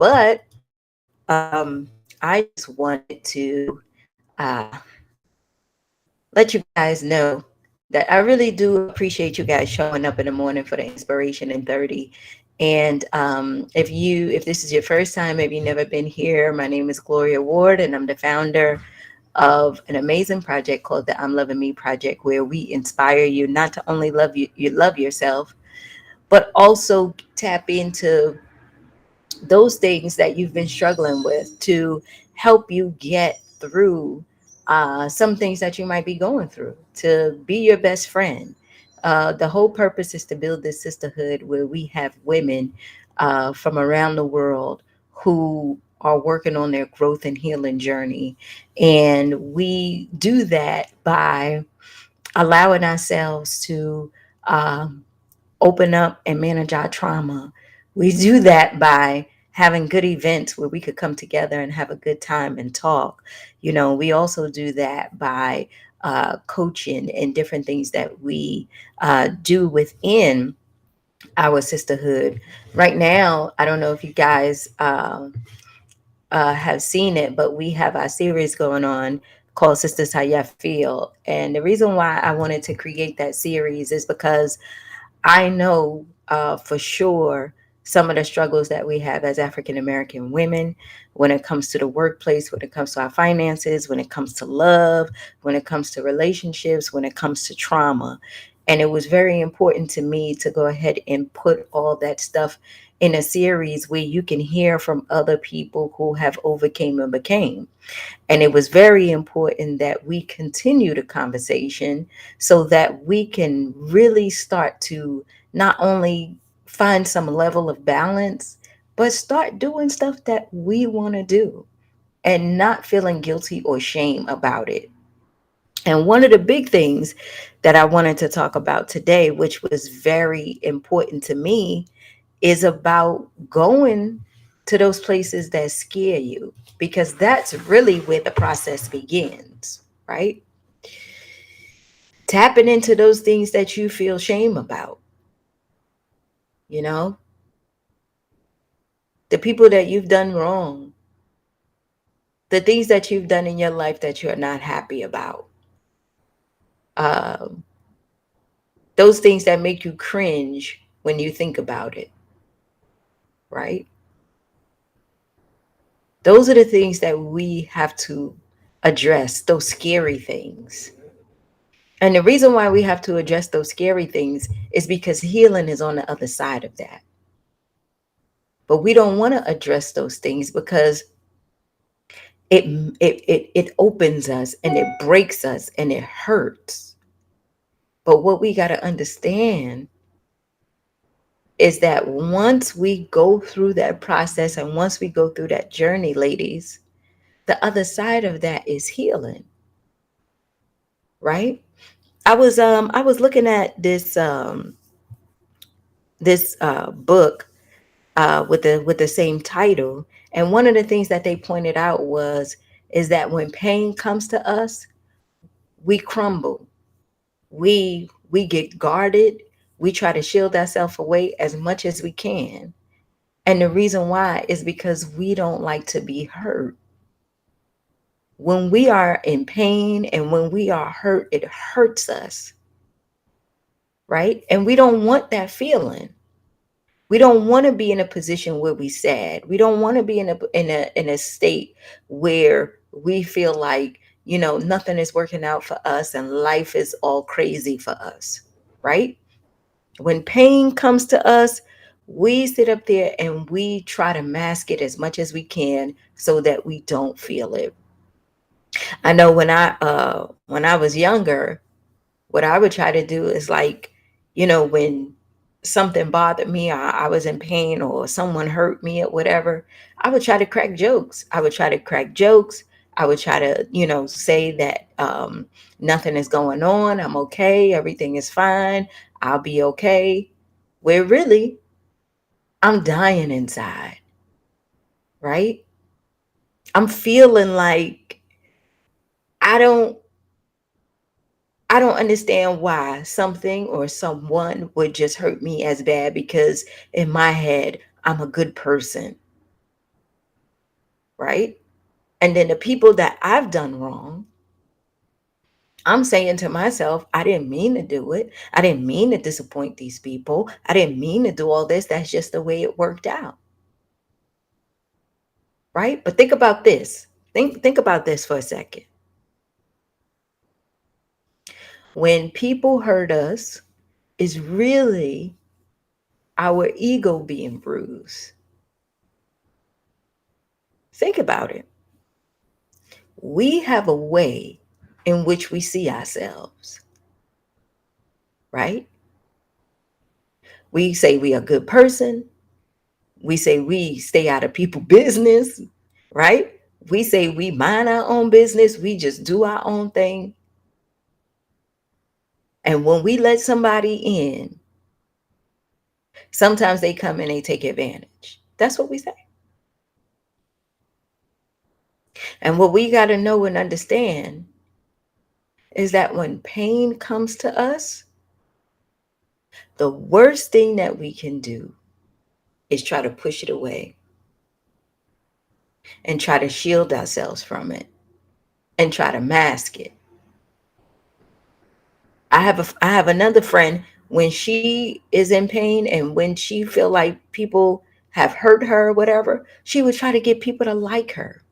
But I just wanted to uh, let you guys know that I really do appreciate you guys showing up in the morning for the inspiration in 30. And if this is your first time, maybe you've never been here, my name is Gloria Ward, and I'm the founder of an amazing project called the I'm Loving Me Project, where we inspire you not to only you love yourself, but also tap into those things that you've been struggling with to help you get through some things that you might be going through, to be your best friend. The whole purpose is to build this sisterhood where we have women from around the world who are working on their growth and healing journey. And we do that by allowing ourselves to um, open up and manage our trauma. We do that by having good events where we could come together and have a good time and talk. We also do that by coaching and different things that we do within our sisterhood. Right now, I don't know if you guys have seen it, but we have our series going on called Sisters How Ya Feel. And the reason why I wanted to create that series is because I know for sure some of the struggles that we have as African American women when it comes to the workplace, when it comes to our finances, when it comes to love, when it comes to relationships, when it comes to trauma. And it was very important to me to go ahead and put all that stuff in a series where you can hear from other people who have overcame and became. And it was very important that we continue the conversation so that we can really start to not only find some level of balance, but start doing stuff that we want to do and not feeling guilty or shame about it. And one of the big things that I wanted to talk about today, which was very important to me, is about going to those places that scare you, because that's really where the process begins, right? Tapping into those things that you feel shame about, you know, the people that you've done wrong, the things that you've done in your life that you're not happy about, um, those things that make you cringe when you think about it, right? Those are the things that we have to address, those scary things. And the reason why we have to address those scary things is because healing is on the other side of that. But we don't want to address those things because it it opens us and it breaks us and it hurts. But what we got to understand is that once we go through that process and once we go through that journey, ladies, the other side of that is healing, right? I was looking at this book with the same title, and one of the things that they pointed out was is that when pain comes to us, we crumble, we get guarded, we try to shield ourselves away as much as we can, and the reason why is because we don't like to be hurt. When we are in pain and when we are hurt, it hurts us, right? And we don't want that feeling. We don't want to be in a position where we sad. We don't want to be in a state where we feel like, nothing is working out for us and life is all crazy for us, right? When pain comes to us, we sit up there and we try to mask it as much as we can so that we don't feel it. I know when I was younger, what I would try to do is like, when something bothered me, I was in pain or someone hurt me or whatever, I would try to crack jokes. I would try to crack jokes. I would try to, say that nothing is going on. I'm okay. Everything is fine. I'll be okay. Where really, I'm dying inside, right? I'm feeling like I don't I don't understand why something or someone would just hurt me as bad because in my head, I'm a good person. right? And then the people that I've done wrong, I'm saying to myself, I didn't mean to do it. I didn't mean to disappoint these people. I didn't mean to do all this. That's just the way it worked out, right? But think about this. Think about this for a second. When people hurt us, is really our ego being bruised. Think about it. We have a way in which we see ourselves, right? We say we are a good person. We say we stay out of people's business, right? We say we mind our own business. We just do our own thing. And when we let somebody in, sometimes they come and they take advantage. That's what we say. And what we got to know and understand is that when pain comes to us, the worst thing that we can do is try to push it away and try to shield ourselves from it and try to mask it. I have another friend, when she is in pain and when she feel like people have hurt her or whatever, she would try to get people to like her.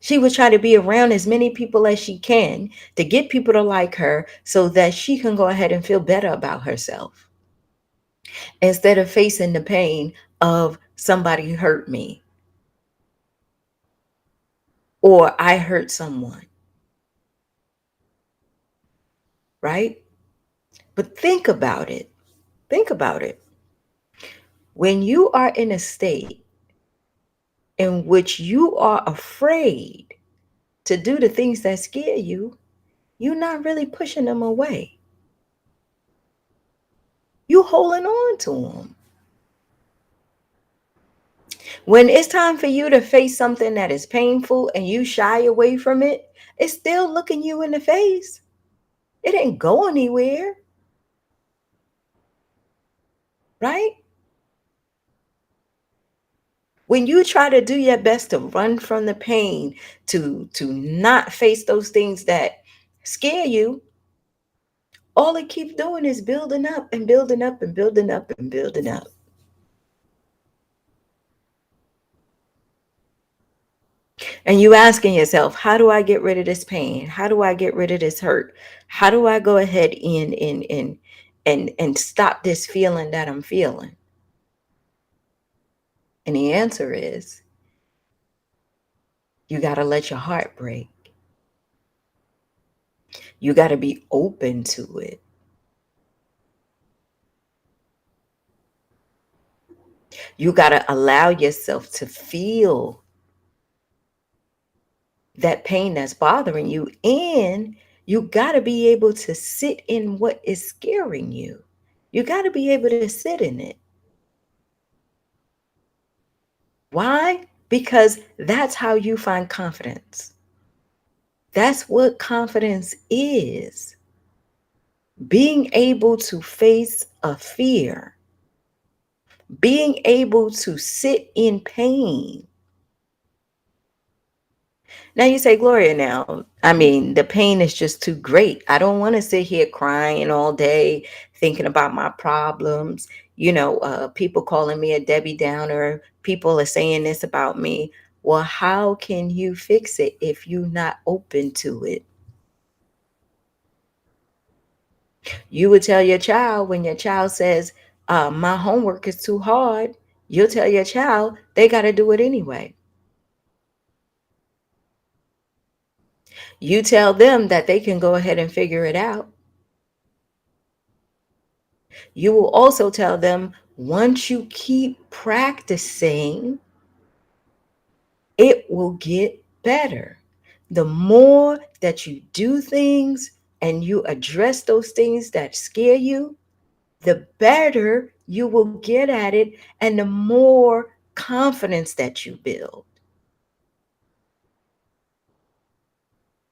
She would try to be around as many people as she can to get people to like her so that she can go ahead and feel better about herself instead of facing the pain of somebody hurt me or I hurt someone, right? But think about it. Think about it. When you are in a state in which you are afraid to do the things that scare you, you're not really pushing them away. You holding on to them. When it's time for you to face something that is painful and you shy away from it, it's still looking you in the face. It ain't go anywhere, right? When you try to do your best to run from the pain, to not face those things that scare you, all it keeps doing is building up and building up and building up and building up. And you asking yourself, how do I get rid of this pain? How do I get rid of this hurt? How do I go ahead and stop this feeling that I'm feeling? And the answer is you got to let your heart break. You got to be open to it. You got to allow yourself to feel that pain that's bothering you. And you got to be able to sit in what is scaring you. You got to be able to sit in it. Why? Because that's how you find confidence. That's what confidence is. Being able to face a fear, being able to sit in pain. Now you say, Gloria, now, I mean, the pain is just too great. I don't want to sit here crying all day, thinking about my problems. People calling me a Debbie Downer. People are saying this about me. Well, how can you fix it if you're not open to it? You would tell your child when your child says, my homework is too hard, you'll tell your child they got to do it anyway. You tell them that they can go ahead and figure it out. You will also tell them once you keep practicing, it will get better. The more that you do things and you address those things that scare you, the better you will get at it and the more confidence that you build.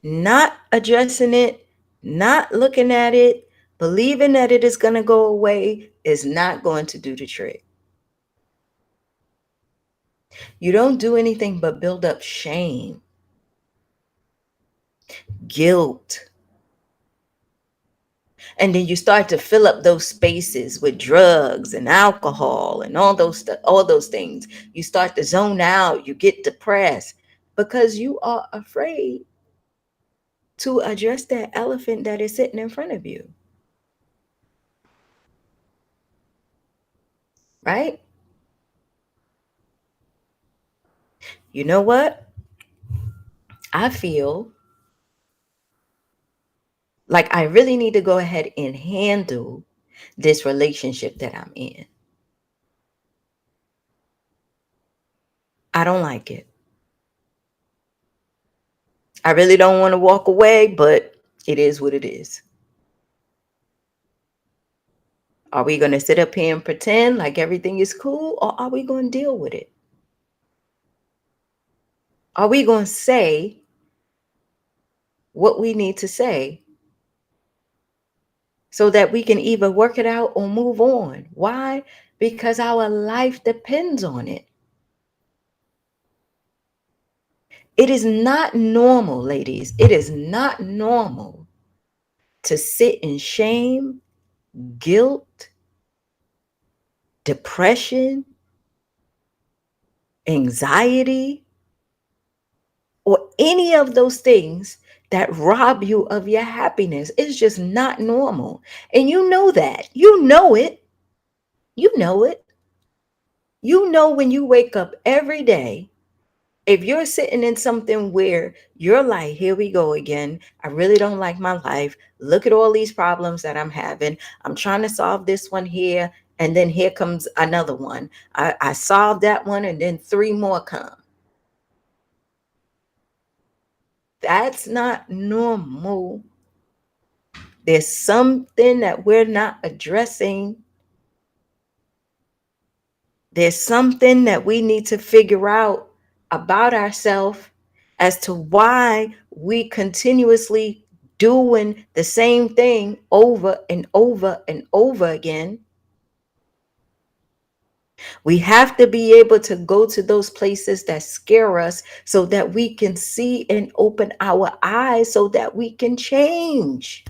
Not addressing it, not looking at it, believing that it is going to go away is not going to do the trick. You don't do anything but build up shame, guilt. And then you start to fill up those spaces with drugs and alcohol and all those things. You start to zone out, you get depressed because you are afraid to address that elephant that is sitting in front of you. Right? You know what? I feel like I really need to go ahead and handle this relationship that I'm in. I don't like it. I really don't want to walk away, but it is what it is. Are we going to sit up here and pretend like everything is cool, or are we going to deal with it? Are we going to say what we need to say so that we can either work it out or move on? Why? Because our life depends on it. It is not normal, ladies. It is not normal to sit in shame, guilt, depression, anxiety, or any of those things that rob you of your happiness. It's just not normal. And you know that. You know it. You know it. You know when you wake up every day, if you're sitting in something where you're like, here we go again. I really don't like my life. Look at all these problems that I'm having. I'm trying to solve this one here. And then here comes another one. I solved that one, and then three more come. That's not normal. There's something that we're not addressing. There's something that we need to figure out about ourselves as to why we continuously doing the same thing over and over and over again. We have to be able to go to those places that scare us so that we can see and open our eyes so that we can change.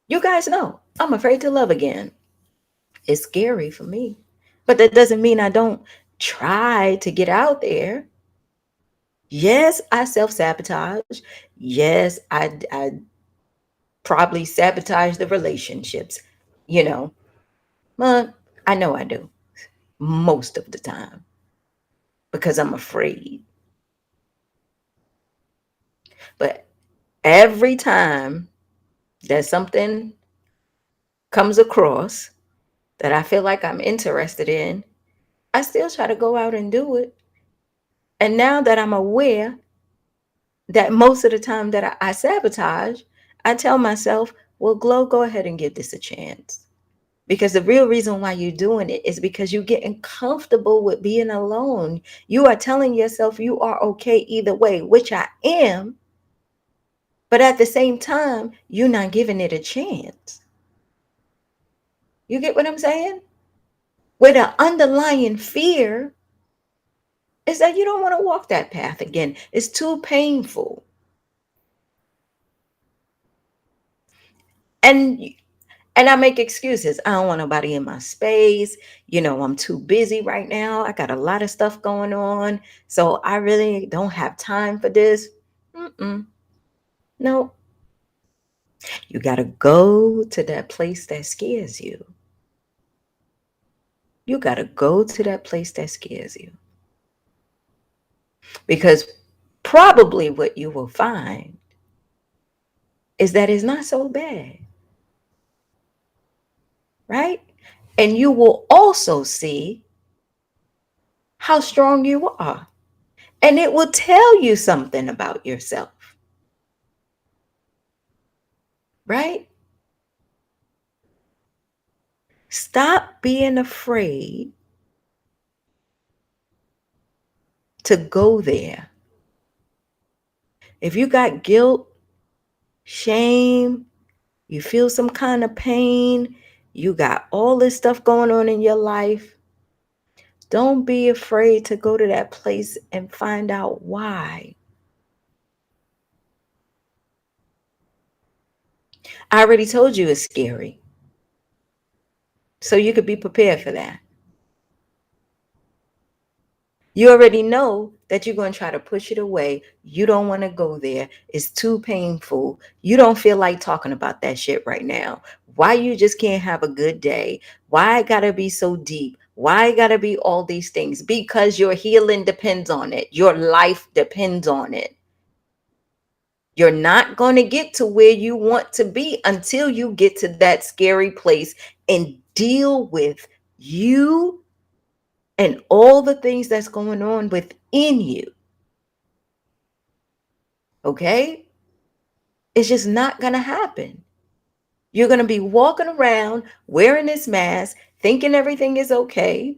You guys know, I'm afraid to love again. It's scary for me, but that doesn't mean I don't try to get out there. Yes, I self-sabotage. Yes, I probably sabotage the relationships, you know. But I know I do most of the time because I'm afraid. But every time that something comes across that I feel like I'm interested in, I still try to go out and do it. And now that I'm aware that most of the time that I sabotage, I tell myself, well, Glow, go ahead and give this a chance. Because the real reason why you're doing it is because you're getting comfortable with being alone. You are telling yourself you are okay either way, which I am. But at the same time, you're not giving it a chance. You get what I'm saying? Where the underlying fear is that you don't want to walk that path again. It's too painful. And I make excuses. I don't want nobody in my space. I'm too busy right now. I got a lot of stuff going on. So I really don't have time for this. No, you got to go to that place that scares you. You got to go to that place that scares you. Because probably what you will find is that it's not so bad. Right? And you will also see how strong you are. And it will tell you something about yourself. Right? Stop being afraid to go there. If you got guilt, shame, you feel some kind of pain, You got all this stuff going on in your life. Don't be afraid to go to that place and find out why. I already told you it's scary. So you could be prepared for that. You already know that you're going to try to push it away. You don't want to go there. It's too painful. You don't feel like talking about that shit right now. Why you just can't have a good day? Why it got to be so deep? Why it got to be all these things? Because your healing depends on it. Your life depends on it. You're not going to get to where you want to be until you get to that scary place and deal with you and all the things that's going on within you. Okay? It's just not going to happen. You're going to be walking around wearing this mask, thinking everything is okay,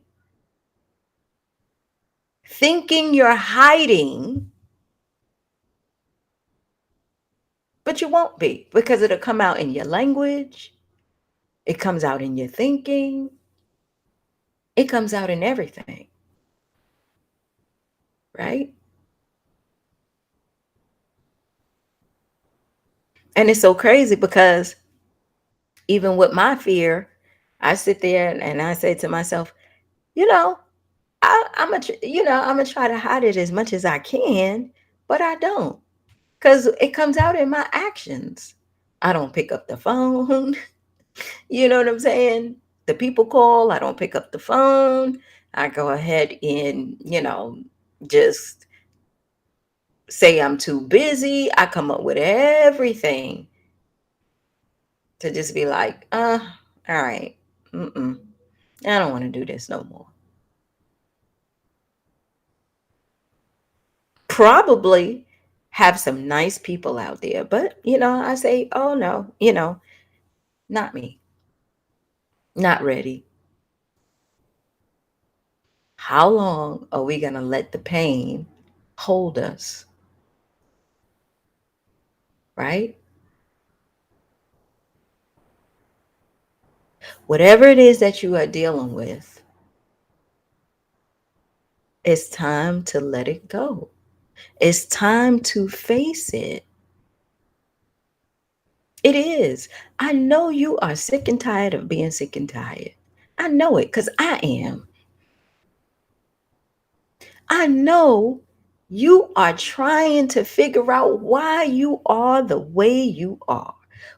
thinking you're hiding, but you won't be because it'll come out in your language. It comes out in your thinking. It comes out in everything, right? And it's so crazy because even with my fear, I sit there and I say to myself, you know, I'm gonna, I'm gonna try to hide it as much as I can, but I don't, because it comes out in my actions. I don't pick up the phone. You know what I'm saying? The people call, I don't pick up the phone. I go ahead and, just say I'm too busy. I come up with everything to just be like, all right, mm-mm, I don't want to do this no more. Probably have some nice people out there, but I say, oh no, not me, not ready. How long are we going to let the pain hold us, right? Whatever it is that you are dealing with, it's time to let it go. It's time to face it. It is. I know you are sick and tired of being sick and tired. I know it because I am. I know you are trying to figure out why you are the way you are.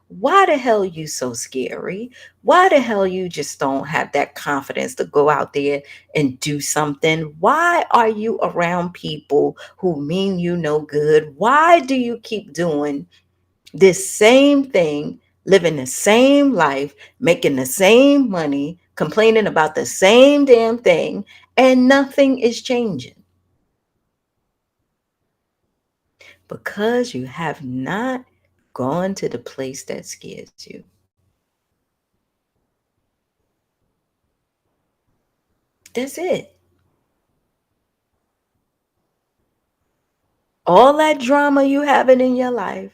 Why the hell you so scary? Why the hell you just don't have that confidence to go out there and do something? Why are you around people who mean you no good? Why do you keep doing this same thing, living the same life, making the same money, complaining about the same damn thing, and nothing is changing? Because you have not gone to the place that scares you. That's it. All that drama you having in your life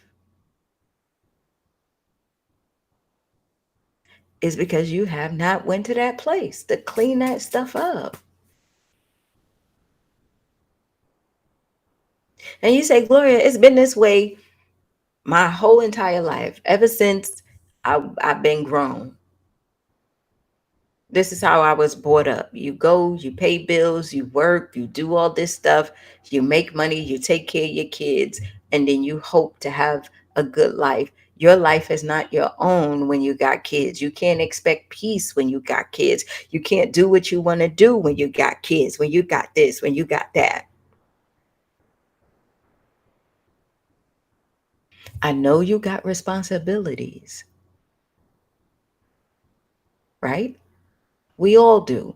is because you have not went to that place to clean that stuff up. And you say, Gloria, it's been this way my whole entire life, ever since I've been grown. This is how I was brought up. You go, you pay bills, you work, you do all this stuff, you make money, you take care of your kids, and then you hope to have a good life. Your life is not your own when you got kids. You can't expect peace when you got kids. You can't do what you want to do when you got kids, when you got this, when you got that. I know you got responsibilities, right? We all do.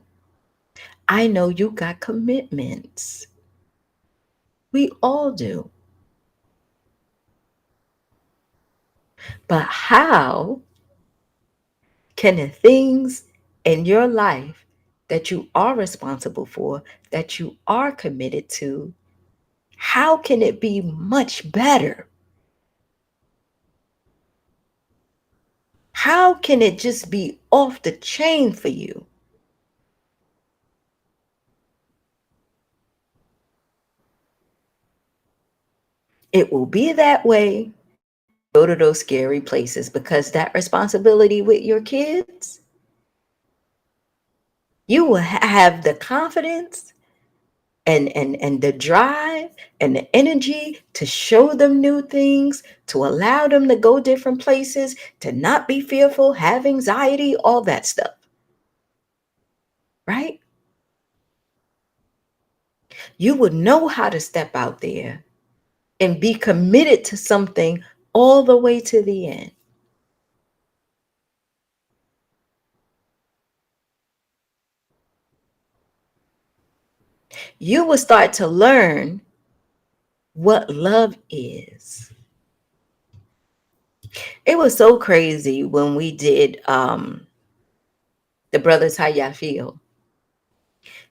I know you got commitments. We all do. But how can the things in your life that you are responsible for, that you are committed to, how can it be much better? How can it just be off the chain for you? It will be that way. Go to those scary places because that responsibility with your kids, you will have the confidence and the drive and the energy to show them new things, to allow them to go different places, to not be fearful, have anxiety, all that stuff, right? You would know how to step out there and be committed to something all the way to the end. You will start to learn what love is. It was so crazy when we did the Brothers How Ya Feel.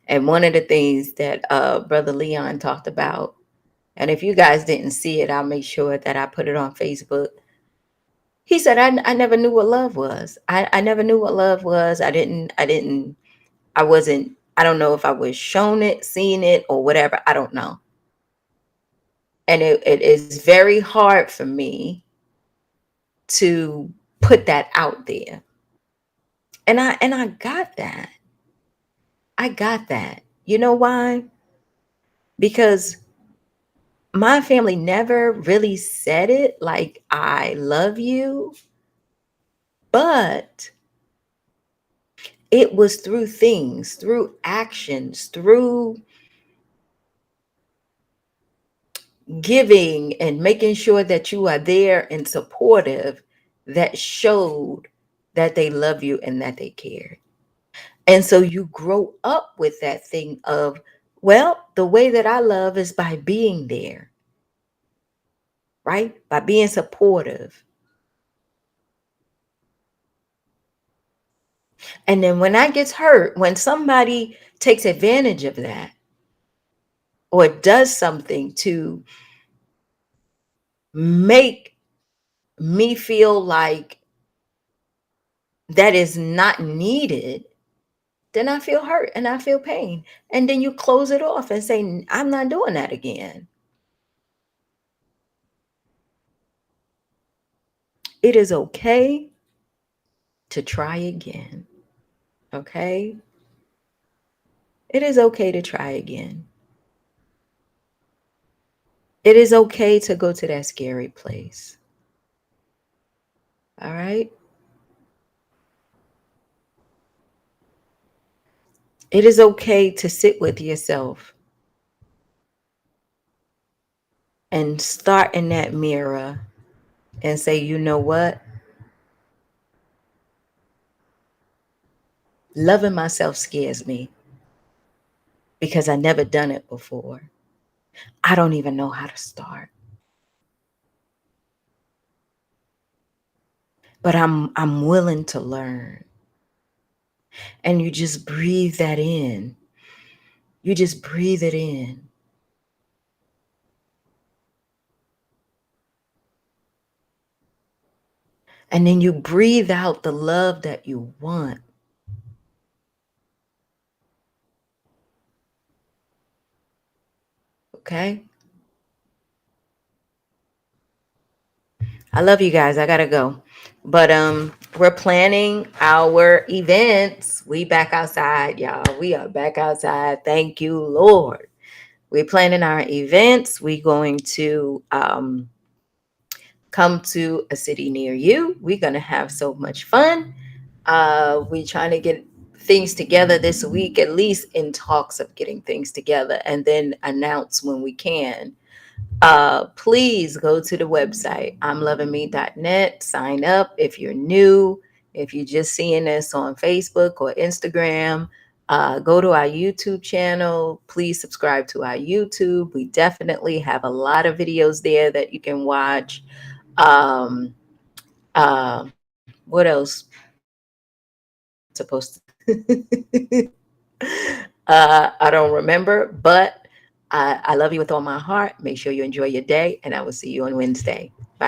And one of the things that Brother Leon talked about, and if you guys didn't see it, I'll make sure that I put it on Facebook. He said, I never knew what love was. I never knew what love was. I wasn't, I don't know if I was shown it, seen it, or whatever. I don't know. And it is very hard for me to put that out there. And I got that. I got that. You know why? Because my family never really said it like I love you, but it was through things, through actions, through giving and making sure that you are there and supportive that showed that they love you and that they care. And so you grow up with that thing of, well, the way that I love is by being there, right? By being supportive. And then when that gets hurt, when somebody takes advantage of that or does something to make me feel like that is not needed, then I feel hurt and I feel pain. And then you close it off and say, I'm not doing that again. It is okay to try again. Okay? It is okay to try again. It is okay to go to that scary place. All right? It is okay to sit with yourself and start in that mirror and say, you know what? Loving myself scares me because I never done it before. I don't even know how to start. But I'm willing to learn. And you just breathe that in. You just breathe it in. And then you breathe out the love that you want. Okay? I love you guys. I gotta go. But we're planning our events. We back outside, y'all. We are back outside. Thank you, Lord. We're planning our events. We're going to come to a city near you. We're gonna have so much fun. We're trying to get things together this week, at least in talks of getting things together, and then announce when we can. Please go to the website, imlovingme.net. Sign up if you're new. If you're just seeing this on Facebook or Instagram, go to our YouTube channel. Please subscribe to our YouTube. We definitely have a lot of videos there that you can watch. Um, what else? Supposed to. I don't remember, but I love you with all my heart. Make sure you enjoy your day, and I will see you on Wednesday. Bye.